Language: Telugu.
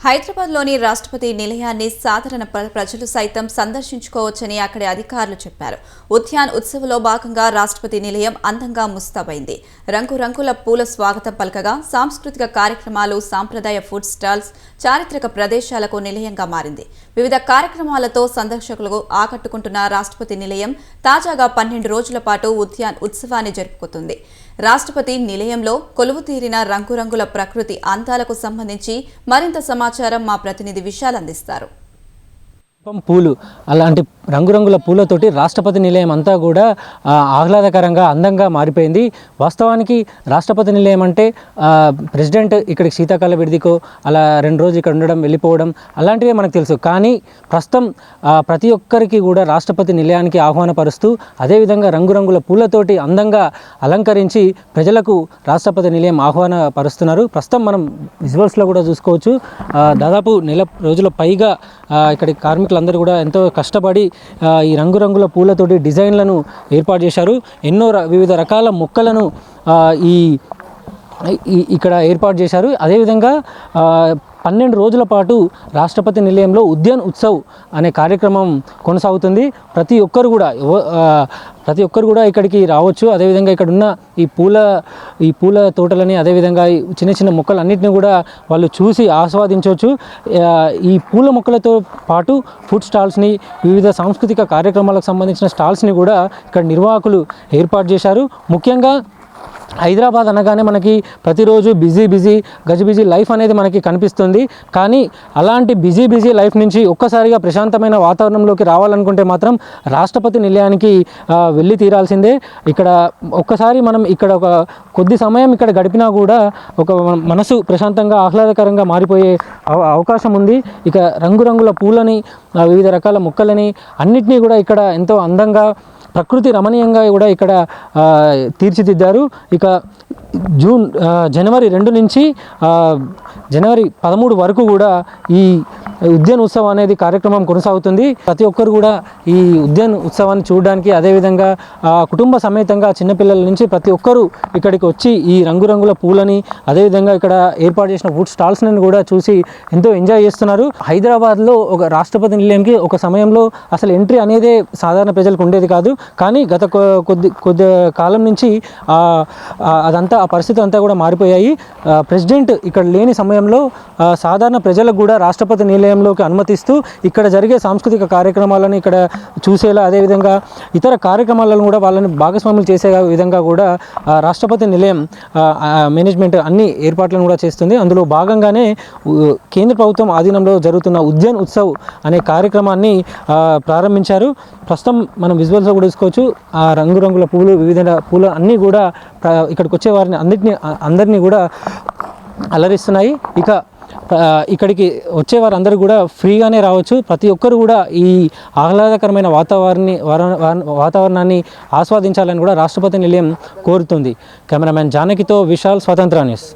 హైదరాబాద్లోని రాష్ట్రపతి నిలయాన్ని సాధారణ ప్రజలు సైతం సందర్శించుకోవచ్చని అక్కడి అధికారులు చెప్పారు. ఉద్యాన్ ఉత్సవ్లో భాగంగా రాష్ట్రపతి నిలయం అందంగా ముస్తాబైంది. రంగురంగుల పూల స్వాగతం పలకగా సాంస్కృతిక కార్యక్రమాలు, సాంప్రదాయ ఫుడ్ స్టాల్స్ చారిత్రక ప్రదేశాలకు నిలయంగా మారింది. వివిధ కార్యక్రమాలతో సందర్శకులకు ఆకట్టుకుంటున్న రాష్ట్రపతి నిలయం తాజాగా 12 రోజుల పాటు ఉద్యాన్ ఉత్సవాన్ని జరుపుకుంటుంది. రాష్ట్రపతి నిలయంలో కొలువుతీరిన రంగురంగుల ప్రకృతి అందాలకు సంబంధించి మరింత సమాచారం మా ప్రతినిధి విశాల్ అందిస్తారు. పూలు అలాంటి రంగురంగుల పూలతోటి రాష్ట్రపతి నిలయం అంతా కూడా ఆహ్లాదకరంగా అందంగా మారిపోయింది. వాస్తవానికి రాష్ట్రపతి నిలయం అంటే ప్రెసిడెంట్ ఇక్కడికి శీతాకాల విడిదికో అలా 2 రోజులు ఇక్కడ ఉండడం, వెళ్ళిపోవడం అలాంటివే మనకు తెలుసు. కానీ ప్రస్తుతం ప్రతి ఒక్కరికి కూడా రాష్ట్రపతి నిలయానికి ఆహ్వానపరుస్తూ అదేవిధంగా రంగురంగుల పూలతోటి అందంగా అలంకరించి ప్రజలకు రాష్ట్రపతి నిలయం ఆహ్వానపరుస్తున్నారు. ప్రస్తుతం మనం విజువల్స్లో కూడా చూసుకోవచ్చు. దాదాపు నెల రోజుల పైగా ఇక్కడి కార్మికులందరూ కూడా ఎంతో కష్టపడి ఈ రంగురంగుల పూలతోటి డిజైన్లను ఏర్పాటు చేశారు. ఎన్నో వివిధ రకాల మొక్కలను ఇక్కడ ఏర్పాటు చేశారు. అదేవిధంగా 12 రోజుల పాటు రాష్ట్రపతి నిలయంలో ఉద్యాన్ ఉత్సవ్ అనే కార్యక్రమం కొనసాగుతుంది. ప్రతి ఒక్కరు కూడా ఇక్కడికి రావచ్చు. అదేవిధంగా ఇక్కడ ఉన్న ఈ పూల తోటలని, అదేవిధంగా చిన్న చిన్న మొక్కలన్నింటినీ కూడా వాళ్ళు చూసి ఆస్వాదించవచ్చు. ఈ పూల మొక్కలతో పాటు ఫుడ్ స్టాల్స్ని, వివిధ సాంస్కృతిక కార్యక్రమాలకు సంబంధించిన స్టాల్స్ని కూడా ఇక్కడ నిర్వాహకులు ఏర్పాటు చేశారు. ముఖ్యంగా హైదరాబాద్ అనగానే మనకి ప్రతిరోజు బిజీ గజిబిజీ లైఫ్ అనేది మనకి కనిపిస్తుంది. కానీ అలాంటి బిజీ లైఫ్ నుంచి ఒక్కసారిగా ప్రశాంతమైన వాతావరణంలోకి రావాలనుకుంటే మాత్రం రాష్ట్రపతి నిలయానికి వెళ్ళి తీరాల్సిందే. ఇక్కడ ఒక్కసారి మనం ఇక్కడ ఒక కొద్ది సమయం ఇక్కడ గడిపినా కూడా ఒక మనసు ప్రశాంతంగా ఆహ్లాదకరంగా మారిపోయే అవకాశం ఉంది. ఇక రంగురంగుల పూలని, వివిధ రకాల మొక్కలని అన్నిటినీ కూడా ఇక్కడ ఎంతో అందంగా, ప్రకృతి రమణీయంగా కూడా ఇక్కడ తీర్చిదిద్దారు. ఇక జనవరి 2 నుంచి జనవరి 13 వరకు కూడా ఈ ఉద్యాన్ ఉత్సవం అనేది కార్యక్రమం కొనసాగుతుంది. ప్రతి ఒక్కరు కూడా ఈ ఉద్యాన్ ఉత్సవాన్ని చూడడానికి, అదేవిధంగా కుటుంబ సమేతంగా చిన్నపిల్లల నుంచి ప్రతి ఒక్కరూ ఇక్కడికి వచ్చి ఈ రంగురంగుల పూలని, అదేవిధంగా ఇక్కడ ఏర్పాటు చేసిన ఫుడ్ స్టాల్స్ని కూడా చూసి ఎంతో ఎంజాయ్ చేస్తున్నారు. హైదరాబాద్లో ఒక రాష్ట్రపతి నిలయంకి ఒక సమయంలో అసలు ఎంట్రీ అనేదే సాధారణ ప్రజలకు ఉండేది కాదు. కానీ గత కొద్ది కాలం నుంచి ఆ పరిస్థితి అంతా కూడా మారిపోయాయి. ప్రెసిడెంట్ ఇక్కడ లేని సమయంలో సాధారణ ప్రజలకు కూడా రాష్ట్రపతి నిలయంలోకి అనుమతిస్తూ ఇక్కడ జరిగే సాంస్కృతిక కార్యక్రమాలను ఇక్కడ చూసేలా, అదేవిధంగా ఇతర కార్యక్రమాలను కూడా వాళ్ళని భాగస్వాములు చేసే విధంగా కూడా రాష్ట్రపతి నిలయం మేనేజ్మెంట్ అన్ని ఏర్పాట్లను కూడా చేస్తుంది. అందులో భాగంగానే కేంద్ర ప్రభుత్వం ఆధీనంలో జరుగుతున్న ఉద్యాన్ ఉత్సవ్ అనే కార్యక్రమాన్ని ప్రారంభించారు. ప్రస్తుతం మనం విజువల్స్లో కూడా చూసుకోవచ్చు. ఆ రంగురంగుల పూలు, వివిధ పూలు అన్నీ కూడా ఇక్కడికి వచ్చే వారిని అందరినీ కూడా అలరిస్తున్నాయి. ఇక్కడికి వచ్చే వారందరూ కూడా ఫ్రీగానే రావచ్చు. ప్రతి ఒక్కరు కూడా ఈ ఆహ్లాదకరమైన వాతావరణాన్ని ఆస్వాదించాలని కూడా రాష్ట్రపతి నిలయం కోరుతుంది. కెమెరామ్యాన్ జానకితో విశాల్, స్వతంత్ర న్యూస్.